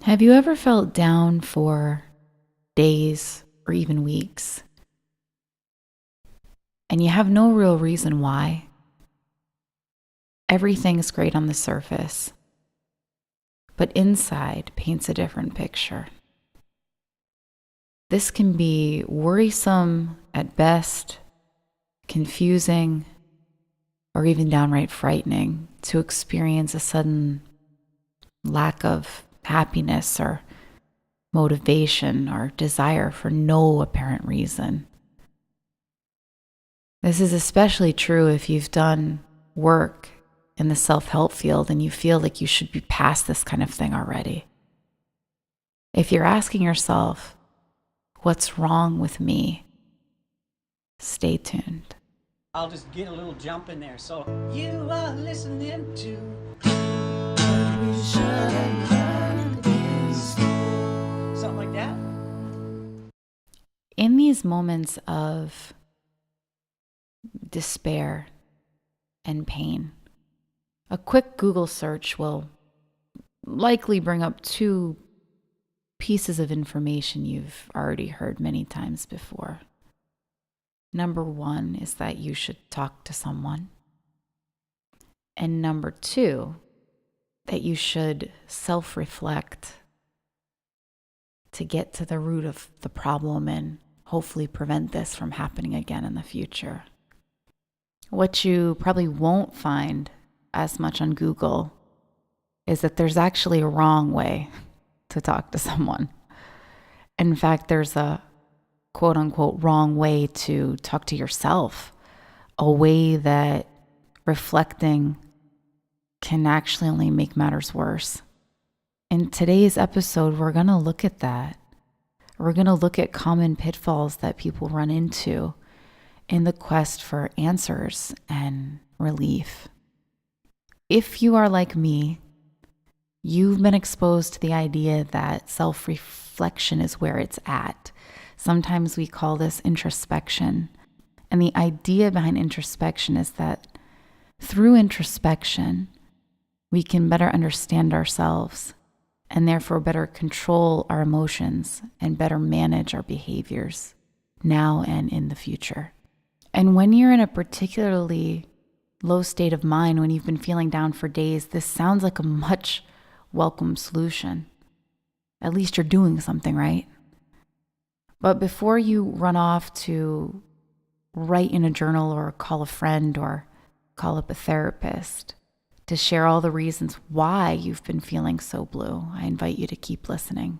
Have you ever felt down for days or even weeks, and you have no real reason why? Everything's great on the surface, but inside paints a different picture. This can be worrisome at best, confusing, or even downright frightening to experience a sudden lack of happiness or motivation or desire for no apparent reason. This is especially true if you've done work in the self-help field and you feel like you should be past this kind of thing already. If you're asking yourself, what's wrong with me? Stay tuned. I'll just get a little jump in there. So you are listening to something like that. In these moments of despair and pain, a quick Google search will likely bring up two pieces of information you've already heard many times before. Number one is that you should talk to someone. And number two, that you should self-reflect to get to the root of the problem and hopefully prevent this from happening again in the future. What you probably won't find as much on Google is that there's actually a wrong way to talk to someone. In fact, there's a quote unquote wrong way to talk to yourself, a way that reflecting can actually only make matters worse. In today's episode, we're going to look at that. We're going to look at common pitfalls that people run into in the quest for answers and relief. If you are like me, you've been exposed to the idea that self-reflection is where it's at. Sometimes we call this introspection. And the idea behind introspection is that through introspection, we can better understand ourselves and therefore better control our emotions and better manage our behaviors now and in the future. And when you're in a particularly low state of mind, when you've been feeling down for days, this sounds like a much welcome solution. At least you're doing something, right? But before you run off to write in a journal or call a friend or call up a therapist to share all the reasons why you've been feeling so blue, I invite you to keep listening.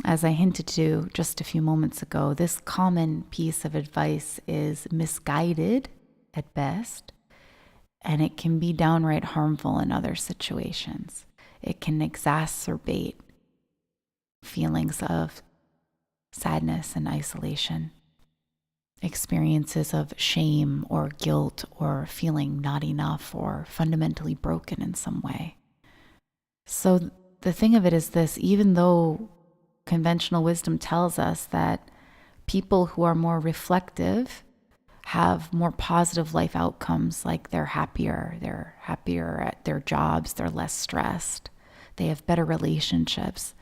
As I hinted to just a few moments ago, this common piece of advice is misguided at best, and it can be downright harmful in other situations. It can exacerbate feelings of sadness and isolation, experiences of shame or guilt or feeling not enough or fundamentally broken in some way. So the thing of it is this, even though conventional wisdom tells us that people who are more reflective have more positive life outcomes, like they're happier at their jobs, they're less stressed, they have better relationships.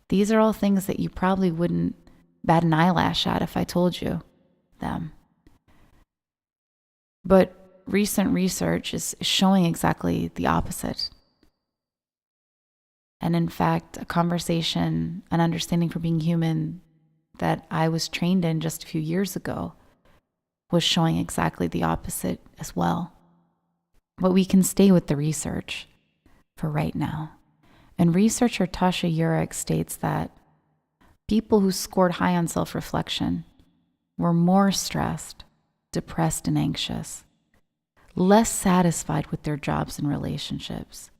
These are all things that you probably wouldn't bat an eyelash at if I told you them. But recent research is showing exactly the opposite. And in fact, a conversation, an understanding for being human that I was trained in just a few years ago was showing exactly the opposite as well. But we can stay with the research for right now. And researcher Tasha Eurich states that people who scored high on self-reflection were more stressed, depressed, and anxious, less satisfied with their jobs and relationships,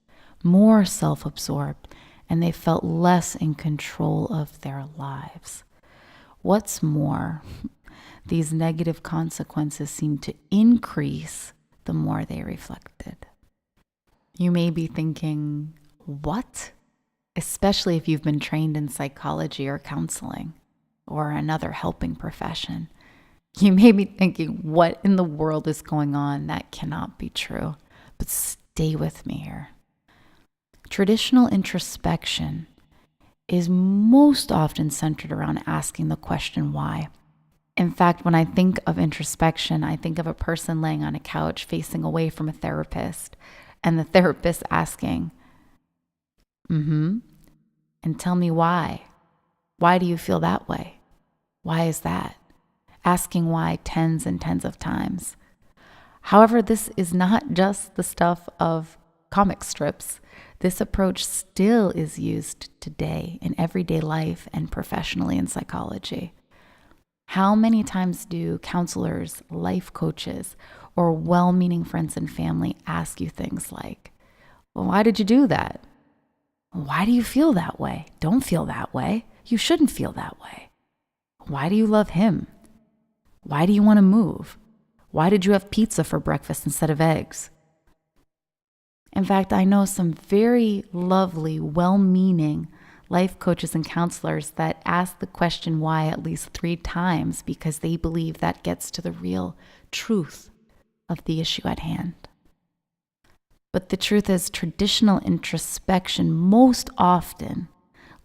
more self-absorbed, and they felt less in control of their lives. What's more, these negative consequences seem to increase the more they reflected. You may be thinking, what? Especially if you've been trained in psychology or counseling or another helping profession. You may be thinking, what in the world is going on? That cannot be true. But stay with me here. Traditional introspection is most often centered around asking the question why. In fact, when I think of introspection, I think of a person laying on a couch facing away from a therapist, and the therapist asking, and tell me why. Why do you feel that way? Why is that? Asking why tens and tens of times. However, this is not just the stuff of comic strips. This approach still is used today in everyday life and professionally in psychology. How many times do counselors, life coaches, or well-meaning friends and family ask you things like, well, why did you do that? Why do you feel that way? Don't feel that way. You shouldn't feel that way. Why do you love him? Why do you want to move? Why did you have pizza for breakfast instead of eggs? In fact, I know some very lovely, well-meaning life coaches and counselors that ask the question why at least 3 times because they believe that gets to the real truth of the issue at hand. But the truth is, traditional introspection most often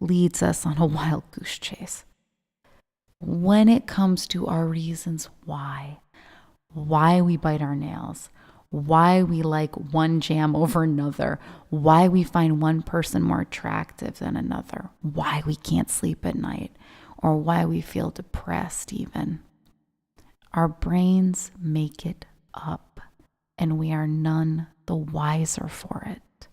leads us on a wild goose chase. When it comes to our reasons why we bite our nails, why we like one jam over another, why we find one person more attractive than another, why we can't sleep at night, or why we feel depressed even. Our brains make it up, and we are none the wiser for it.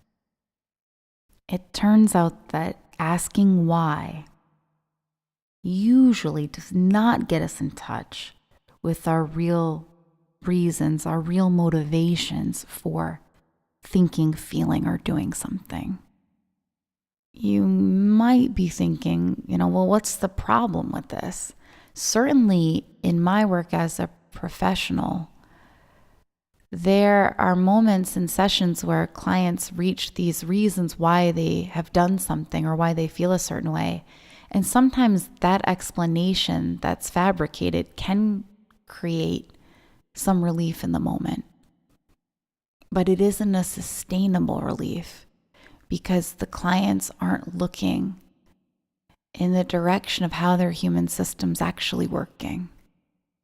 It turns out that asking why usually does not get us in touch with our real reasons, our real motivations for thinking, feeling, or doing something. You might be thinking, well, what's the problem with this? Certainly in my work as a professional, there are moments in sessions where clients reach these reasons why they have done something or why they feel a certain way. And sometimes that explanation that's fabricated can create some relief in the moment. But it isn't a sustainable relief because the clients aren't looking in the direction of how their human system's actually working.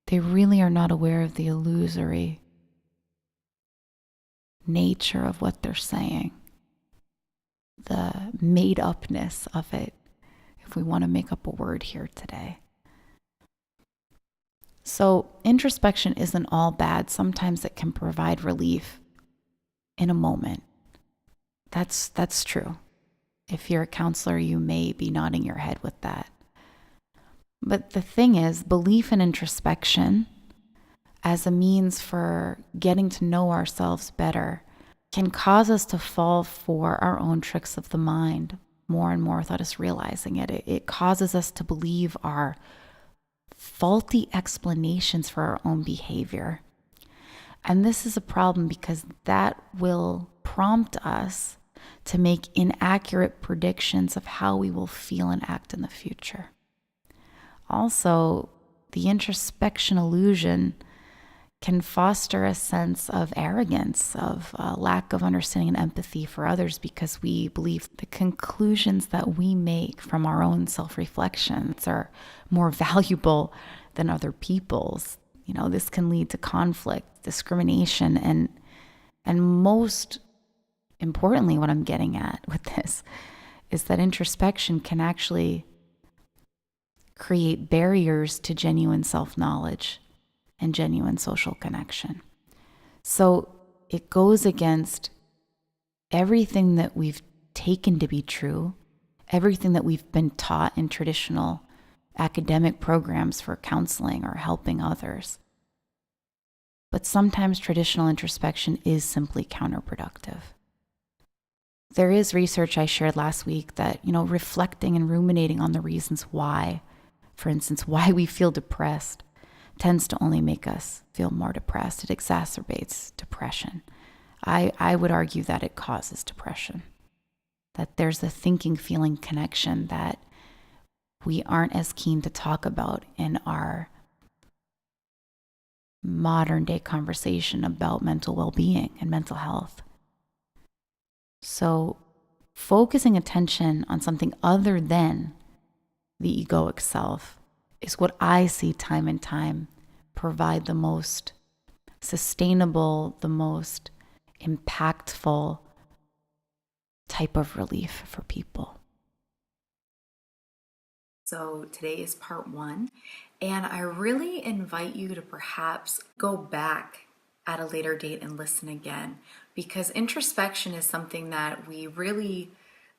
They really are not aware of the illusory nature of what they're saying, the made-upness of it, if we want to make up a word here today. So introspection isn't all bad. Sometimes it can provide relief in a moment. That's true. If you're a counselor, you may be nodding your head with that. But the thing is, belief in introspection as a means for getting to know ourselves better can cause us to fall for our own tricks of the mind more and more without us realizing it. It causes us to believe our faulty explanations for our own behavior. And this is a problem because that will prompt us to make inaccurate predictions of how we will feel and act in the future. Also, the introspection illusion can foster a sense of arrogance, of lack of understanding and empathy for others because we believe the conclusions that we make from our own self-reflections are more valuable than other people's. This can lead to conflict, discrimination, and most importantly, what I'm getting at with this is that introspection can actually create barriers to genuine self-knowledge and genuine social connection. So it goes against everything that we've taken to be true, everything that we've been taught in traditional academic programs for counseling or helping others. But sometimes traditional introspection is simply counterproductive. There is research I shared last week that, reflecting and ruminating on the reasons why, for instance, why we feel depressed, tends to only make us feel more depressed. It exacerbates depression. I would argue that it causes depression, that there's a thinking-feeling connection that we aren't as keen to talk about in our modern-day conversation about mental well-being and mental health. So focusing attention on something other than the egoic self is what I see time and time provide the most sustainable, the most impactful type of relief for people. So today is part 1, and I really invite you to perhaps go back at a later date and listen again, because introspection is something that we really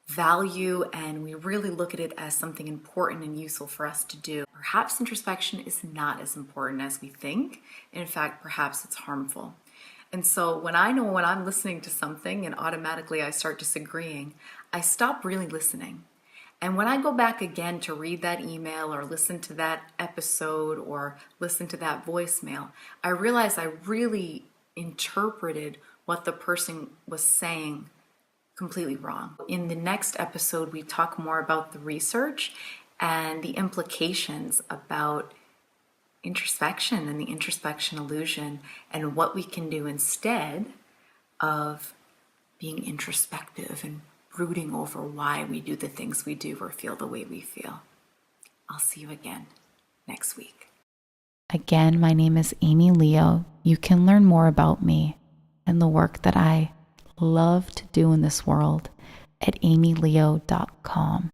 value and we really look at it as something important and useful for us to do. Perhaps introspection is not as important as we think. In fact, perhaps it's harmful. And so when I'm listening to something and automatically I start disagreeing, I stop really listening. And when I go back again to read that email or listen to that episode or listen to that voicemail, I realize I really interpreted what the person was saying completely wrong. In the next episode, we talk more about the research and the implications about introspection and the introspection illusion and what we can do instead of being introspective and brooding over why we do the things we do or feel the way we feel. I'll see you again next week. Again, my name is Amy Leo. You can learn more about me and the work that I love to do in this world at amyleo.com.